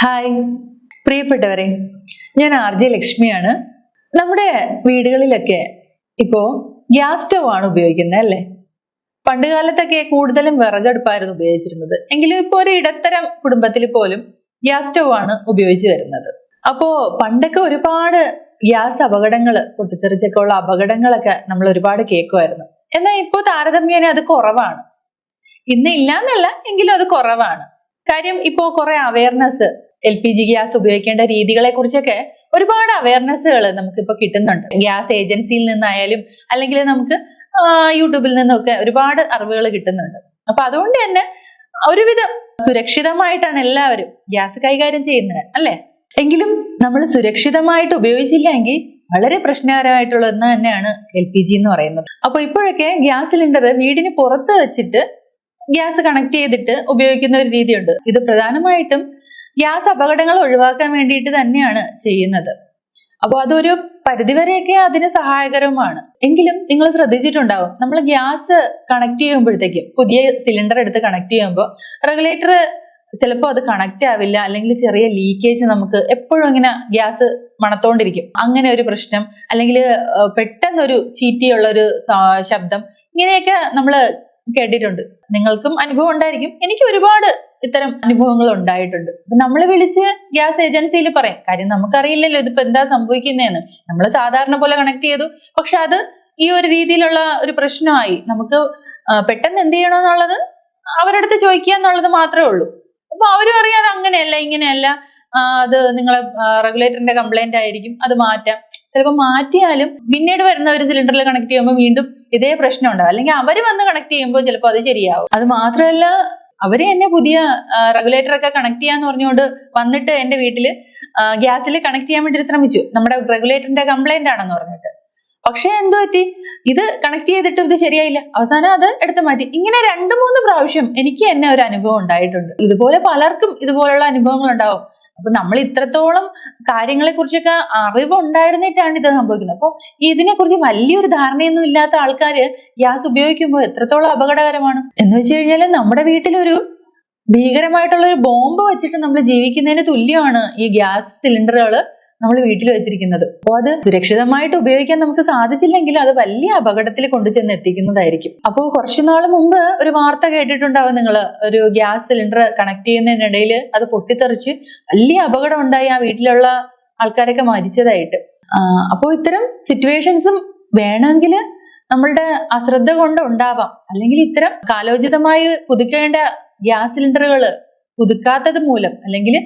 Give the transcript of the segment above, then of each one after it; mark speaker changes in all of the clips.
Speaker 1: Hi പ്രിയപ്പെട്ടവരെ, ഞാൻ RJ ലക്ഷ്മിയാണ്. നമ്മുടെ വീടുകളിലൊക്കെ ഇപ്പോ ഗ്യാസ് സ്റ്റവ് ആണ് ഉപയോഗിക്കുന്നത് അല്ലേ? പണ്ടുകാലത്തൊക്കെ കൂടുതലും വിറകടുപ്പായിരുന്നു ഉപയോഗിച്ചിരുന്നത്. എങ്കിലും ഇപ്പോൾ ഒരു ഇടത്തരം കുടുംബത്തിൽ പോലും ഗ്യാസ് സ്റ്റവ് ആണ് ഉപയോഗിച്ച് വരുന്നത്. അപ്പോ പണ്ടൊക്കെ ഒരുപാട് ഗ്യാസ് അപകടങ്ങൾ, പൊട്ടിത്തെറിച്ചൊക്കെ ഉള്ള അപകടങ്ങളൊക്കെ നമ്മൾ ഒരുപാട് കേൾക്കുമായിരുന്നു. എന്നാൽ ഇപ്പോൾ താരതമ്യേന അത് കുറവാണ്. ഇന്ന് ഇല്ലാന്നല്ല, എങ്കിലും അത് കുറവാണ്. കാര്യം ഇപ്പോ കുറെ അവയർനെസ്, LPG ഗ്യാസ് ഉപയോഗിക്കേണ്ട രീതികളെ കുറിച്ചൊക്കെ ഒരുപാട് അവയർനെസ്സുകൾ നമുക്കിപ്പോൾ കിട്ടുന്നുണ്ട്. ഗ്യാസ് ഏജൻസിയിൽ നിന്നായാലും അല്ലെങ്കിൽ നമുക്ക് യൂട്യൂബിൽ നിന്നൊക്കെ ഒരുപാട് അറിവുകൾ കിട്ടുന്നുണ്ട്. അപ്പൊ അതുകൊണ്ട് തന്നെ ഒരുവിധം സുരക്ഷിതമായിട്ടാണ് എല്ലാവരും ഗ്യാസ് കൈകാര്യം ചെയ്യുന്നത് അല്ലെ? എങ്കിലും നമ്മൾ സുരക്ഷിതമായിട്ട് ഉപയോഗിച്ചില്ലെങ്കിൽ വളരെ പ്രശ്നകരമായിട്ടുള്ള ഒന്ന് തന്നെയാണ് LPG എന്ന് പറയുന്നത്. അപ്പൊ ഇപ്പോഴൊക്കെ ഗ്യാസ് സിലിണ്ടർ വീടിന് പുറത്ത് വെച്ചിട്ട് ഗ്യാസ് കണക്ട് ചെയ്തിട്ട് ഉപയോഗിക്കുന്ന ഒരു രീതിയുണ്ട്. ഇത് പ്രധാനമായിട്ടും ഗ്യാസ് അപകടങ്ങൾ ഒഴിവാക്കാൻ വേണ്ടിയിട്ട് തന്നെയാണ് ചെയ്യുന്നത്. അപ്പോൾ അതൊരു പരിധിവരെയൊക്കെ അതിന് സഹായകരവുമാണ്. എങ്കിലും നിങ്ങൾ ശ്രദ്ധിച്ചിട്ടുണ്ടാവും, നമ്മൾ ഗ്യാസ് കണക്ട് ചെയ്യുമ്പോഴത്തേക്കും, പുതിയ സിലിണ്ടർ എടുത്ത് കണക്ട് ചെയ്യുമ്പോൾ റെഗുലേറ്റർ ചിലപ്പോൾ അത് കണക്ട് ആവില്ല, അല്ലെങ്കിൽ ചെറിയ ലീക്കേജ് നമുക്ക് എപ്പോഴും ഇങ്ങനെ ഗ്യാസ് മണത്തോണ്ടിരിക്കും. അങ്ങനെ ഒരു പ്രശ്നം, അല്ലെങ്കിൽ പെട്ടെന്നൊരു ചീറ്റിയുള്ള ഒരു ശബ്ദം, ഇങ്ങനെയൊക്കെ നമ്മൾ കേട്ടിട്ടുണ്ട്. നിങ്ങൾക്കും അനുഭവം ഉണ്ടായിരിക്കും. എനിക്ക് ഒരുപാട് ഇത്തരം അനുഭവങ്ങൾ ഉണ്ടായിട്ടുണ്ട്. അപ്പൊ നമ്മൾ വിളിച്ച് ഗ്യാസ് ഏജൻസിയിൽ പറയും. കാര്യം നമുക്കറിയില്ലല്ലോ ഇതിപ്പോ എന്താ സംഭവിക്കുന്നതെന്ന്. നമ്മൾ സാധാരണ പോലെ കണക്ട് ചെയ്തു, പക്ഷെ അത് ഈ ഒരു രീതിയിലുള്ള ഒരു പ്രശ്നമായി. നമുക്ക് പെട്ടെന്ന് എന്ത് ചെയ്യണമെന്നുള്ളത് അവരുടെ അടുത്ത് ചോദിക്കുക എന്നുള്ളത് മാത്രമേ ഉള്ളൂ. അപ്പൊ അവരും അറിയാതെ അങ്ങനെയല്ല ഇങ്ങനെയല്ല, അത് നിങ്ങളെ റെഗുലേറ്ററിന്റെ കംപ്ലൈന്റ് ആയിരിക്കും, അത് മാറ്റാം. ചിലപ്പോൾ മാറ്റിയാലും പിന്നീട് വരുന്ന ഒരു സിലിണ്ടറിൽ കണക്ട് ചെയ്യുമ്പോൾ വീണ്ടും ഇതേ പ്രശ്നം ഉണ്ടാവും. അല്ലെങ്കിൽ അവര് വന്ന് കണക്ട് ചെയ്യുമ്പോൾ ചിലപ്പോൾ അത് ശരിയാവും. അത് മാത്രമല്ല, അവര് എന്നെ പുതിയ റെഗുലേറ്റർ ഒക്കെ കണക്ട് ചെയ്യാന്ന് പറഞ്ഞുകൊണ്ട് വന്നിട്ട് എന്റെ വീട്ടില് ഗ്യാസിൽ കണക്ട് ചെയ്യാൻ വേണ്ടി ശ്രമിച്ചു, നമ്മുടെ റെഗുലേറ്ററിന്റെ കംപ്ലൈന്റ് ആണെന്ന് പറഞ്ഞിട്ട്. പക്ഷെ എന്തോ പറ്റി, ഇത് കണക്ട് ചെയ്തിട്ട് ഇത് ശരിയായില്ല, അവസാനം അത് എടുത്തു മാറ്റി. ഇങ്ങനെ 2-3 പ്രാവശ്യം എനിക്ക് തന്നെ ഒരു അനുഭവം ഉണ്ടായിട്ടുണ്ട്. ഇതുപോലെ പലർക്കും ഇതുപോലുള്ള അനുഭവങ്ങൾ ഉണ്ടാവും. അപ്പൊ നമ്മൾ ഇത്രത്തോളം കാര്യങ്ങളെ കുറിച്ചൊക്കെ അറിവ് ഉണ്ടായിരുന്നിട്ടാണ് ഇത് സംഭവിക്കുന്നത്. അപ്പൊ ഇതിനെ കുറിച്ച് വലിയൊരു ധാരണയൊന്നും ഇല്ലാത്ത ആൾക്കാര് ഗ്യാസ് ഉപയോഗിക്കുമ്പോൾ എത്രത്തോളം അപകടകരമാണ് എന്ന് വെച്ച് കഴിഞ്ഞാൽ, നമ്മുടെ വീട്ടിലൊരു ഭീകരമായിട്ടുള്ള ഒരു ബോംബ് വെച്ചിട്ട് നമ്മൾ ജീവിക്കുന്നതിന് തുല്യമാണ് ഈ ഗ്യാസ് സിലിണ്ടറുകൾ നമ്മൾ വീട്ടിൽ വെച്ചിരിക്കുന്നത്. അപ്പോൾ അത് സുരക്ഷിതമായിട്ട് ഉപയോഗിക്കാൻ നമുക്ക് സാധിച്ചില്ലെങ്കിൽ അത് വലിയ അപകടത്തിൽ കൊണ്ടുചെന്ന് എത്തിക്കുന്നതായിരിക്കും. അപ്പോൾ കുറച്ചു നാൾ മുമ്പ് ഒരു വാർത്ത കേട്ടിട്ടുണ്ടാവും നിങ്ങൾ, ഒരു ഗ്യാസ് സിലിണ്ടർ കണക്ട് ചെയ്യുന്നതിനിടയിൽ അത് പൊട്ടിത്തെറിച്ച് വലിയ അപകടം ഉണ്ടായി, ആ വീട്ടിലുള്ള ആൾക്കാരൊക്കെ മരിച്ചതായിട്ട്. അപ്പോൾ ഇത്തരം സിറ്റുവേഷൻസും വേണമെങ്കിൽ നമ്മളുടെ അശ്രദ്ധ കൊണ്ട് ഉണ്ടാവാം, അല്ലെങ്കിൽ ഇത്തരം കാലോചിതമായി പുതുക്കേണ്ട ഗ്യാസ് സിലിണ്ടറുകൾ പുതുക്കാത്തത് മൂലം, അല്ലെങ്കിൽ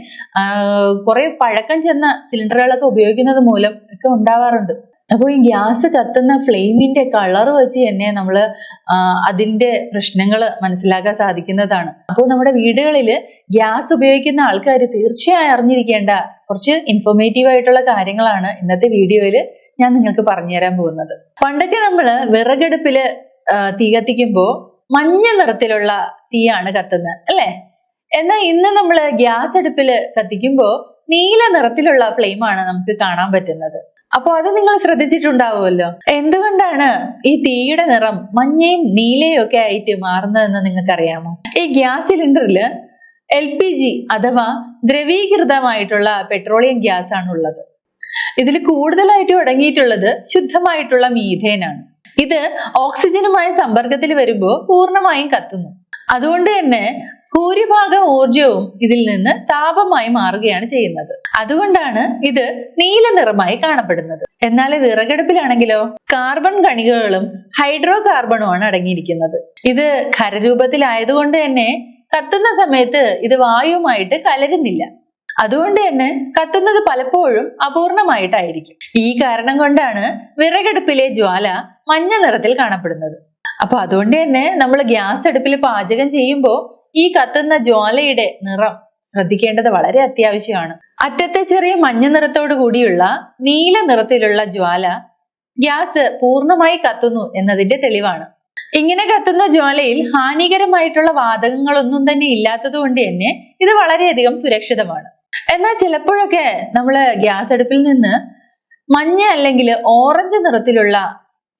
Speaker 1: കുറെ പഴക്കം ചെന്ന സിലിണ്ടറുകളൊക്കെ ഉപയോഗിക്കുന്നത് മൂലം ഒക്കെ ഉണ്ടാവാറുണ്ട്. അപ്പോൾ ഈ ഗ്യാസ് കത്തുന്ന ഫ്ലെയിമിന്റെ കളർ വെച്ച് തന്നെ നമ്മൾ അതിന്റെ പ്രശ്നങ്ങൾ മനസ്സിലാക്കാൻ സാധിക്കുന്നതാണ്. അപ്പോൾ നമ്മുടെ വീടുകളിൽ ഗ്യാസ് ഉപയോഗിക്കുന്ന ആൾക്കാർ തീർച്ചയായും അറിഞ്ഞിരിക്കേണ്ട കുറച്ച് ഇൻഫോർമേറ്റീവ് ആയിട്ടുള്ള കാര്യങ്ങളാണ് ഇന്നത്തെ വീഡിയോയിൽ ഞാൻ നിങ്ങൾക്ക് പറഞ്ഞു തരാൻ പോകുന്നത്. പണ്ടൊക്കെ നമ്മൾ വിറകടുപ്പില് തീ കത്തിക്കുമ്പോൾ മഞ്ഞ നിറത്തിലുള്ള തീയാണ് കത്തുന്നത് അല്ലേ? എന്നാൽ ഇന്ന് നമ്മൾ ഗ്യാസ് അടുപ്പില് കത്തിക്കുമ്പോൾ നീല നിറത്തിലുള്ള ഫ്ലെയിമാണ് നമുക്ക് കാണാൻ പറ്റുന്നത്. അപ്പൊ അത് നിങ്ങൾ ശ്രദ്ധിച്ചിട്ടുണ്ടാവുമല്ലോ. എന്തുകൊണ്ടാണ് ഈ തീയുടെ നിറം മഞ്ഞയും നീലയും ഒക്കെ ആയിട്ട് മാറുന്നതെന്ന് നിങ്ങൾക്കറിയാമോ? ഈ ഗ്യാസ് സിലിണ്ടറില് LPG അഥവാ ദ്രവീകൃതമായിട്ടുള്ള പെട്രോളിയം ഗ്യാസ് ആണ് ഉള്ളത്. ഇതിൽ കൂടുതലായിട്ടും അടങ്ങിയിട്ടുള്ളത് ശുദ്ധമായിട്ടുള്ള മീഥേനാണ്. ഇത് ഓക്സിജനുമായി സമ്പർക്കത്തിൽ വരുമ്പോൾ പൂർണ്ണമായും കത്തുന്നു. അതുകൊണ്ട് തന്നെ ഭൂരിഭാഗം ഊർജവും ഇതിൽ നിന്ന് താപമായി മാറുകയാണ് ചെയ്യുന്നത്. അതുകൊണ്ടാണ് ഇത് നീല നിറമായി കാണപ്പെടുന്നത്. എന്നാൽ വിറകടുപ്പിലാണെങ്കിലോ കാർബൺ കണികകളും ഹൈഡ്രോ കാർബണുമാണ് അടങ്ങിയിരിക്കുന്നത്. ഇത് ഖരരൂപത്തിലായതുകൊണ്ട് തന്നെ കത്തുന്ന സമയത്ത് ഇത് വായുവുമായിട്ട് കലരുന്നില്ല. അതുകൊണ്ട് തന്നെ കത്തുന്നത് പലപ്പോഴും അപൂർണമായിട്ടായിരിക്കും. ഈ കാരണം കൊണ്ടാണ് വിറകടുപ്പിലെ ജ്വാല മഞ്ഞ നിറത്തിൽ കാണപ്പെടുന്നത്. അപ്പൊ അതുകൊണ്ട് തന്നെ നമ്മൾ ഗ്യാസ് അടുപ്പിൽ പാചകം ചെയ്യുമ്പോൾ ഈ കത്തുന്ന ജ്വാലയുടെ നിറം ശ്രദ്ധിക്കേണ്ടത് വളരെ അത്യാവശ്യമാണ്. അറ്റത്തെ ചെറിയ മഞ്ഞ നിറത്തോടു കൂടിയുള്ള നീല നിറത്തിലുള്ള ജ്വാല ഗ്യാസ് പൂർണ്ണമായി കത്തുന്നു എന്നതിന്റെ തെളിവാണ്. ഇങ്ങനെ കത്തുന്ന ജ്വാലയിൽ ഹാനികരമായിട്ടുള്ള വാതകങ്ങളൊന്നും തന്നെ ഇല്ലാത്തത് കൊണ്ട് തന്നെ ഇത് വളരെയധികം സുരക്ഷിതമാണ്. എന്നാൽ ചിലപ്പോഴൊക്കെ നമ്മൾ ഗ്യാസ് അടുപ്പിൽ നിന്ന് മഞ്ഞ അല്ലെങ്കിൽ ഓറഞ്ച് നിറത്തിലുള്ള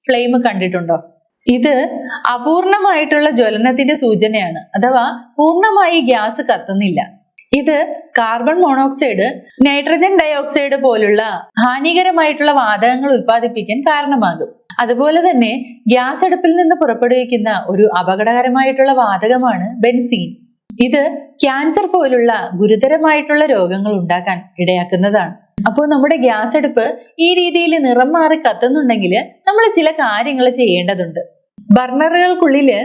Speaker 1: ഫ്ലെയിം കണ്ടിട്ടുണ്ടോ? ഇത് അപൂർണമായിട്ടുള്ള ജ്വലനത്തിന്റെ സൂചനയാണ്. അഥവാ പൂർണ്ണമായി ഗ്യാസ് കത്തുന്നില്ല. ഇത് കാർബൺ മോണോക്സൈഡ്, നൈട്രജൻ ഡയോക്സൈഡ് പോലുള്ള ഹാനികരമായിട്ടുള്ള വാതകങ്ങൾ ഉൽപ്പാദിപ്പിക്കാൻ കാരണമാകും. അതുപോലെ തന്നെ ഗ്യാസ് അടുപ്പിൽ നിന്ന് പുറപ്പെടുവിക്കുന്ന ഒരു അപകടകരമായിട്ടുള്ള വാതകമാണ് ബെൻസീൻ. ഇത് ക്യാൻസർ പോലുള്ള ഗുരുതരമായിട്ടുള്ള രോഗങ്ങൾ ഉണ്ടാക്കാൻ ഇടയാക്കുന്നതാണ്. അപ്പോൾ നമ്മുടെ ഗ്യാസ് അടുപ്പ് ഈ രീതിയിൽ നിറം മാറി കത്തുന്നുണ്ടെങ്കിൽ നമ്മൾ ചില കാര്യങ്ങൾ ചെയ്യേണ്ടതുണ്ട്. ബർണറുകൾക്കുള്ളില്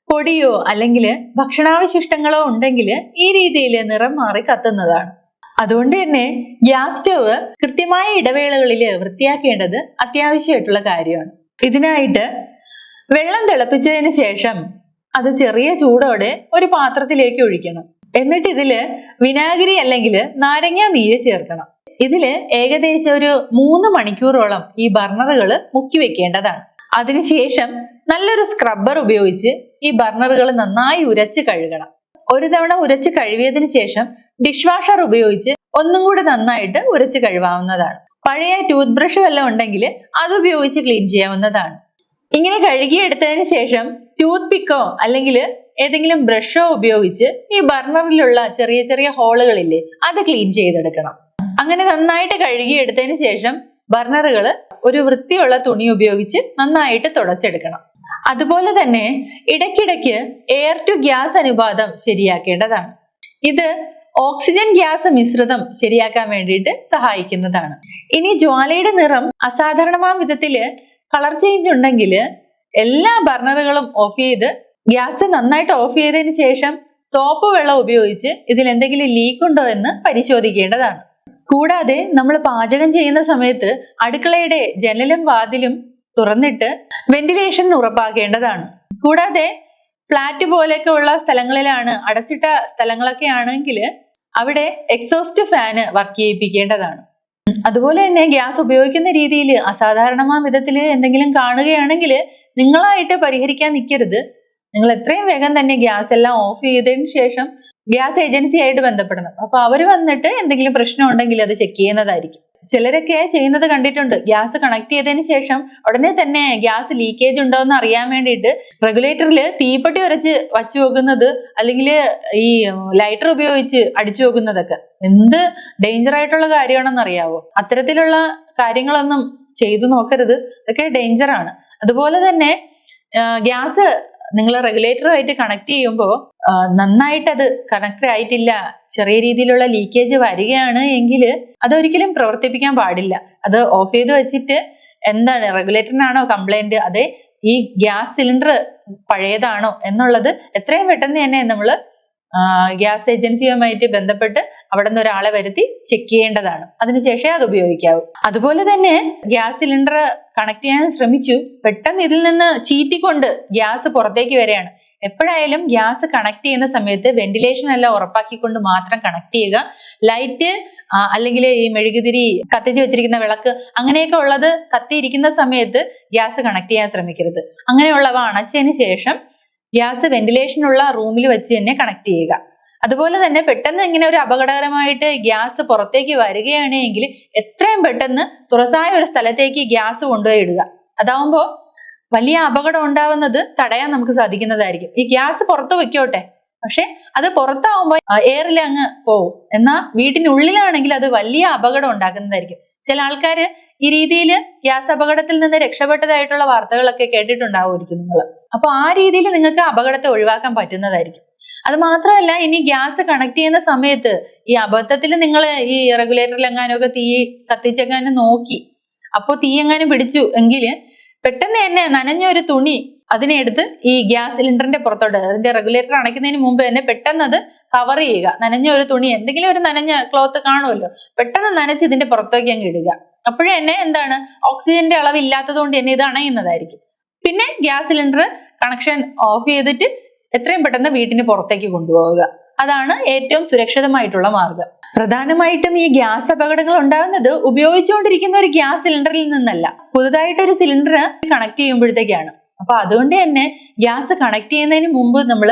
Speaker 1: പൊടിയോ അല്ലെങ്കിൽ ഭക്ഷണാവശിഷ്ടങ്ങളോ ഉണ്ടെങ്കിൽ ഈ രീതിയിൽ നിറം മാറി കത്തുന്നതാണ്. അതുകൊണ്ട് തന്നെ ഗ്യാസ് സ്റ്റവ് കൃത്യമായ ഇടവേളകളിൽ വൃത്തിയാക്കേണ്ടത് അത്യാവശ്യമായിട്ടുള്ള കാര്യമാണ്. ഇതിനായിട്ട് വെള്ളം തിളപ്പിച്ചതിന് ശേഷം അത് ചെറിയ ചൂടോടെ ഒരു പാത്രത്തിലേക്ക് ഒഴിക്കണം. എന്നിട്ട് ഇതില് വിനാഗിരി അല്ലെങ്കിൽ നാരങ്ങ നീര് ചേർക്കണം. ഇതില് ഏകദേശം ഒരു 3 മണിക്കൂറോളം ഈ ബർണറുകൾ മുക്കി വെക്കേണ്ടതാണ്. അതിനുശേഷം നല്ലൊരു സ്ക്രബ്ബർ ഉപയോഗിച്ച് ഈ ബർണറുകൾ നന്നായി ഉരച്ച് കഴുകണം. ഒരു തവണ ഉരച്ച് കഴുകിയതിനു ശേഷം ഡിഷ് വാഷർ ഉപയോഗിച്ച് ഒന്നും കൂടി നന്നായിട്ട് ഉരച്ച് കഴുകാവുന്നതാണ്. പഴയ ടൂത്ത് ബ്രഷ് വല്ലതും ഉണ്ടെങ്കിൽ അത് ഉപയോഗിച്ച് ക്ലീൻ ചെയ്യാവുന്നതാണ്. ഇങ്ങനെ കഴുകിയെടുത്തതിന് ശേഷം ടൂത്ത് പിക്കോ അല്ലെങ്കിൽ ഏതെങ്കിലും ബ്രഷോ ഉപയോഗിച്ച് ഈ ബർണറിലുള്ള ചെറിയ ചെറിയ ഹോളുകളില്ലേ അത് ക്ലീൻ ചെയ്തെടുക്കണം. അങ്ങനെ നന്നായിട്ട് കഴുകിയെടുത്തതിന് ശേഷം ബർണറുകൾ ഒരു വൃത്തിയുള്ള തുണി ഉപയോഗിച്ച് നന്നായിട്ട് തുടച്ചെടുക്കണം. അതുപോലെ തന്നെ ഇടയ്ക്കിടയ്ക്ക് എയർ ടു ഗ്യാസ് അനുപാതം ശരിയാക്കേണ്ടതാണ്. ഇത് ഓക്സിജൻ ഗ്യാസ് മിശ്രിതം ശരിയാക്കാൻ വേണ്ടിയിട്ട് സഹായിക്കുന്നതാണ്. ഇനി ജ്വാലയുടെ നിറം അസാധാരണമായ വിധത്തില് കളർ ചേഞ്ച് ഉണ്ടെങ്കിൽ എല്ലാ ബർണറുകളും ഓഫ് ചെയ്ത് ഗ്യാസ് നന്നായിട്ട് ഓഫ് ചെയ്തതിന് ശേഷം സോപ്പ് വെള്ളം ഉപയോഗിച്ച് ഇതിൽ എന്തെങ്കിലും ലീക്ക് ഉണ്ടോ എന്ന് പരിശോധിക്കേണ്ടതാണ്. കൂടാതെ നമ്മൾ പാചകം ചെയ്യുന്ന സമയത്ത് അടുക്കളയുടെ ജനലും വാതിലും തുറന്നിട്ട് വെന്റിലേഷൻ ഉറപ്പാക്കേണ്ടതാണ്. കൂടാതെ ഫ്ലാറ്റ് പോലെയൊക്കെ ഉള്ള സ്ഥലങ്ങളിലാണ്, അടച്ചിട്ട സ്ഥലങ്ങളൊക്കെ ആണെങ്കിൽ അവിടെ എക്സോസ്റ്റ് ഫാന് വർക്ക് ചെയ്യിപ്പിക്കേണ്ടതാണ്. അതുപോലെ തന്നെ ഗ്യാസ് ഉപയോഗിക്കുന്ന രീതിയിൽ അസാധാരണമായ വിധത്തിൽ എന്തെങ്കിലും കാണുകയാണെങ്കിൽ നിങ്ങളായിട്ട് പരിഹരിക്കാൻ നിൽക്കരുത്. നിങ്ങൾ എത്രയും വേഗം തന്നെ ഗ്യാസ് എല്ലാം ഓഫ് ചെയ്തതിന് ശേഷം ഗ്യാസ് ഏജൻസി ആയിട്ട് ബന്ധപ്പെടണം. അപ്പൊ അവര് വന്നിട്ട് എന്തെങ്കിലും പ്രശ്നം ഉണ്ടെങ്കിൽ അത് ചെക്ക് ചെയ്യുന്നതായിരിക്കും. ചിലരൊക്കെ ചെയ്യുന്നത് കണ്ടിട്ടുണ്ട്. ഗ്യാസ് കണക്ട് ചെയ്തതിന് ശേഷം ഉടനെ തന്നെ ഗ്യാസ് ലീക്കേജ് ഉണ്ടോ എന്ന് അറിയാൻ വേണ്ടിയിട്ട് റെഗുലേറ്ററിൽ തീപ്പെട്ടി ഉരച്ച് വച്ചു നോക്കുന്നത്, അല്ലെങ്കിൽ ഈ ലൈറ്റർ ഉപയോഗിച്ച് അടിച്ചു നോക്കുന്നതൊക്കെ എന്ത് ഡേഞ്ചർ ആയിട്ടുള്ള കാര്യമാണെന്ന് അറിയാവോ? അത്തരത്തിലുള്ള കാര്യങ്ങളൊന്നും ചെയ്തു നോക്കരുത്. അതൊക്കെ ഡേഞ്ചറാണ്. അതുപോലെ തന്നെ ഗ്യാസ് നിങ്ങൾ റെഗുലേറ്ററുമായിട്ട് കണക്ട് ചെയ്യുമ്പോൾ നന്നായിട്ട് അത് കണക്ട് ആയിട്ടില്ല, ചെറിയ രീതിയിലുള്ള ലീക്കേജ് വരികയാണ് എങ്കിൽ അതൊരിക്കലും പ്രവർത്തിപ്പിക്കാൻ പാടില്ല. അത് ഓഫ് ചെയ്ത് വെച്ചിട്ട് എന്താണ് റെഗുലേറ്ററിനാണോ കംപ്ലൈന്റ്, അതെ ഈ ഗ്യാസ് സിലിണ്ടർ പഴയതാണോ എന്നുള്ളത് എത്രയും പെട്ടെന്ന് തന്നെ നമ്മൾ ഗ്യാസ് ഏജൻസിയുമായിട്ട് ബന്ധപ്പെട്ട് അവിടെ നിന്ന് ഒരാളെ വരുത്തി ചെക്ക് ചെയ്യേണ്ടതാണ്. അതിനുശേഷമേ അത് ഉപയോഗിക്കാവൂ. അതുപോലെ തന്നെ ഗ്യാസ് സിലിണ്ടർ കണക്ട് ചെയ്യാൻ ശ്രമിച്ചു, പെട്ടെന്ന് ഇതിൽ നിന്ന് ചീറ്റിക്കൊണ്ട് ഗ്യാസ് പുറത്തേക്ക് വരികയാണ്. എപ്പോഴായാലും ഗ്യാസ് കണക്ട് ചെയ്യുന്ന സമയത്ത് വെന്റിലേഷൻ എല്ലാം ഉറപ്പാക്കിക്കൊണ്ട് മാത്രം കണക്ട് ചെയ്യുക. ലൈറ്റ് അല്ലെങ്കിൽ ഈ മെഴുകുതിരി കത്തിച്ചു വെച്ചിരിക്കുന്ന വിളക്ക് അങ്ങനെയൊക്കെ ഉള്ളത് കത്തിയിരിക്കുന്ന സമയത്ത് ഗ്യാസ് കണക്ട് ചെയ്യാൻ ശ്രമിക്കരുത്. അങ്ങനെയുള്ളവ അണച്ചതിന് ശേഷം ഗ്യാസ് വെന്റിലേഷനുള്ള റൂമിൽ വെച്ച് തന്നെ കണക്ട് ചെയ്യുക. അതുപോലെ തന്നെ പെട്ടെന്ന് ഇങ്ങനെ ഒരു അപകടകരമായിട്ട് ഗ്യാസ് പുറത്തേക്ക് വരികയാണെങ്കിൽ എത്രയും പെട്ടെന്ന് തുറസായ ഒരു സ്ഥലത്തേക്ക് ഗ്യാസ് കൊണ്ടുപോയി ഇടുക. അതാവുമ്പോൾ വലിയ അപകടം ഉണ്ടാവുന്നത് തടയാൻ നമുക്ക് സാധിക്കുന്നതായിരിക്കും. ഈ ഗ്യാസ് പുറത്ത് വെക്കോട്ടെ, പക്ഷെ അത് പുറത്താവുമ്പോൾ എയറിൽ അങ്ങ് പോവും. എന്നാൽ വീട്ടിനുള്ളിലാണെങ്കിൽ അത് വലിയ അപകടം ഉണ്ടാക്കുന്നതായിരിക്കും. ചില ആൾക്കാര് ഈ രീതിയിൽ ഗ്യാസ് അപകടത്തിൽ നിന്ന് രക്ഷപ്പെട്ടതായിട്ടുള്ള വാർത്തകളൊക്കെ കേട്ടിട്ടുണ്ടാവുമായിരിക്കും നിങ്ങൾ. അപ്പൊ ആ രീതിയിൽ നിങ്ങൾക്ക് അപകടത്തെ ഒഴിവാക്കാൻ പറ്റുന്നതായിരിക്കും. അത് മാത്രമല്ല, ഇനി ഗ്യാസ് കണക്ട് ചെയ്യുന്ന സമയത്ത് ഈ അബദ്ധത്തിൽ നിങ്ങൾ ഈ റെഗുലേറ്ററിൽ എങ്ങാനൊക്കെ തീ കത്തിച്ചെങ്ങാനും നോക്കി, അപ്പൊ തീ എങ്ങാനും പിടിച്ചു എങ്കിൽ പെട്ടെന്ന് തന്നെ നനഞ്ഞൊരു തുണി അതിനെടുത്ത് ഈ ഗ്യാസ് സിലിണ്ടറിന്റെ പുറത്തോട്ട്, അതിന്റെ റെഗുലേറ്റർ അണയ്ക്കുന്നതിന് മുമ്പ് തന്നെ പെട്ടെന്ന് അത് കവർ ചെയ്യുക. നനഞ്ഞ ഒരു തുണി, എന്തെങ്കിലും ഒരു നനഞ്ഞ ക്ലോത്ത് കാണുമല്ലോ, പെട്ടെന്ന് നനച്ച് ഇതിന്റെ പുറത്തേക്ക് അങ്ങ് ഇടുക. അപ്പോഴേ തന്നെ എന്താണ്, ഓക്സിജന്റെ അളവ് ഇല്ലാത്തത് കൊണ്ട് തന്നെ ഇത് അണയുന്നതായിരിക്കും. പിന്നെ ഗ്യാസ് സിലിണ്ടർ കണക്ഷൻ ഓഫ് ചെയ്തിട്ട് എത്രയും പെട്ടെന്ന് വീട്ടിന് പുറത്തേക്ക് കൊണ്ടുപോവുക. അതാണ് ഏറ്റവും സുരക്ഷിതമായിട്ടുള്ള മാർഗം. പ്രധാനമായിട്ടും ഈ ഗ്യാസ് അപകടങ്ങൾ ഉണ്ടാകുന്നത് ഉപയോഗിച്ചുകൊണ്ടിരിക്കുന്ന ഒരു ഗ്യാസ് സിലിണ്ടറിൽ നിന്നല്ല, പുതുതായിട്ടൊരു സിലിണ്ടർ കണക്ട് ചെയ്യുമ്പോഴത്തേക്കാണ്. അപ്പൊ അതുകൊണ്ട് തന്നെ ഗ്യാസ് കണക്ട് ചെയ്യുന്നതിന് മുമ്പ് നമ്മൾ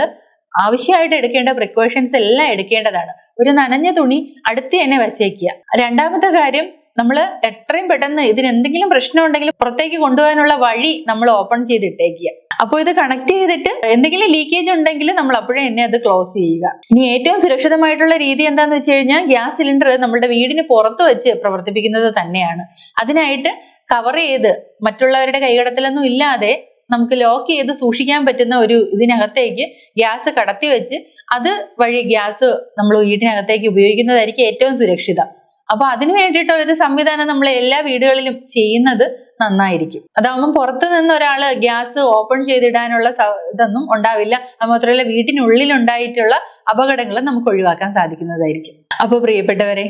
Speaker 1: ആവശ്യമായിട്ട് എടുക്കേണ്ട പ്രിക്കോഷൻസ് എല്ലാം എടുക്കേണ്ടതാണ്. ഒരു നനഞ്ഞ തുണി അടുത്ത് തന്നെ വെച്ചേക്കുക. രണ്ടാമത്തെ കാര്യം, നമ്മൾ എത്രയും പെട്ടെന്ന് ഇതിന് എന്തെങ്കിലും പ്രശ്നം ഉണ്ടെങ്കിൽ പുറത്തേക്ക് കൊണ്ടുപോകാനുള്ള വഴി നമ്മൾ ഓപ്പൺ ചെയ്തിട്ടേക്കുക. അപ്പോൾ ഇത് കണക്ട് ചെയ്തിട്ട് എന്തെങ്കിലും ലീക്കേജ് ഉണ്ടെങ്കിൽ നമ്മൾ അപ്പോഴേ തന്നെ അത് ക്ലോസ് ചെയ്യുക. ഇനി ഏറ്റവും സുരക്ഷിതമായിട്ടുള്ള രീതി എന്താന്ന് വെച്ച് കഴിഞ്ഞാൽ ഗ്യാസ് സിലിണ്ടർ നമ്മുടെ വീടിന് പുറത്ത് വെച്ച് പ്രവർത്തിപ്പിക്കുന്നത് തന്നെയാണ്. അതിനായിട്ട് കവർ ചെയ്ത് മറ്റുള്ളവരുടെ കൈകടത്തലൊന്നും ഇല്ലാതെ നമുക്ക് ലോക്ക് ചെയ്ത് സൂക്ഷിക്കാൻ പറ്റുന്ന ഒരു ഇതിനകത്തേക്ക് ഗ്യാസ് കടത്തി വെച്ച് അത് വഴി ഗ്യാസ് നമ്മൾ വീടിനകത്തേക്ക് ഉപയോഗിക്കുന്നതായിരിക്കും ഏറ്റവും സുരക്ഷിതം. അപ്പൊ അതിന് വേണ്ടിയിട്ടുള്ള ഒരു സംവിധാനം നമ്മൾ എല്ലാ വീടുകളിലും ചെയ്യുന്നത് നന്നായിരിക്കും. അതാവുമ്പോൾ പുറത്തു നിന്ന് ഒരാള് ഗ്യാസ് ഓപ്പൺ ചെയ്തിടാനുള്ള ഇതൊന്നും ഉണ്ടാവില്ല. അത് മാത്രമല്ല വീട്ടിനുള്ളിൽ ഉണ്ടായിട്ടുള്ള അപകടങ്ങളും നമുക്ക് ഒഴിവാക്കാൻ സാധിക്കുന്നതായിരിക്കും. അപ്പോൾ പ്രിയപ്പെട്ടവരെ,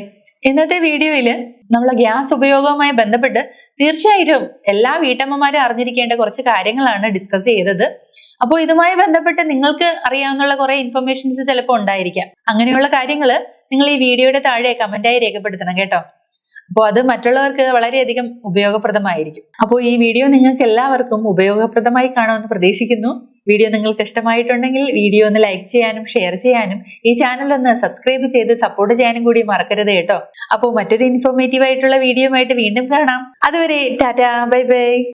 Speaker 1: ഇന്നത്തെ വീഡിയോയില് നമ്മൾ ഗ്യാസ് ഉപയോഗവുമായി ബന്ധപ്പെട്ട് തീർച്ചയായിട്ടും എല്ലാ വീട്ടമ്മമാരും അറിഞ്ഞിരിക്കേണ്ട കുറച്ച് കാര്യങ്ങളാണ് ഡിസ്കസ് ചെയ്തത്. അപ്പോൾ ഇതുമായി ബന്ധപ്പെട്ട് നിങ്ങൾക്ക് അറിയാവുന്ന കുറെ ഇൻഫർമേഷൻസ് ചിലപ്പോൾ ഉണ്ടായിരിക്കാം. അങ്ങനെയുള്ള കാര്യങ്ങൾ നിങ്ങൾ ഈ വീഡിയോയുടെ താഴെ കമന്റായി രേഖപ്പെടുത്തണം കേട്ടോ. അപ്പോൾ അത് മറ്റുള്ളവർക്ക് വളരെയധികം ഉപയോഗപ്രദമായിരിക്കും. അപ്പോൾ ഈ വീഡിയോ നിങ്ങൾക്ക് എല്ലാവർക്കും ഉപയോഗപ്രദമായി കാണുമെന്ന് പ്രതീക്ഷിക്കുന്നു. വീഡിയോ നിങ്ങൾക്ക് ഇഷ്ടമായിട്ടുണ്ടെങ്കിൽ വീഡിയോ ഒന്ന് ലൈക്ക് ചെയ്യാനും ഷെയർ ചെയ്യാനും ഈ ചാനൽ ഒന്ന് സബ്സ്ക്രൈബ് ചെയ്ത് സപ്പോർട്ട് ചെയ്യാനും കൂടി മറക്കരുത് കേട്ടോ. അപ്പോൾ മറ്റൊരു ഇൻഫോർമേറ്റീവ് ആയിട്ടുള്ള വീഡിയോയുമായിട്ട് വീണ്ടും കാണാം. അതുവരെ ടാറ്റാ, ബൈ ബൈ.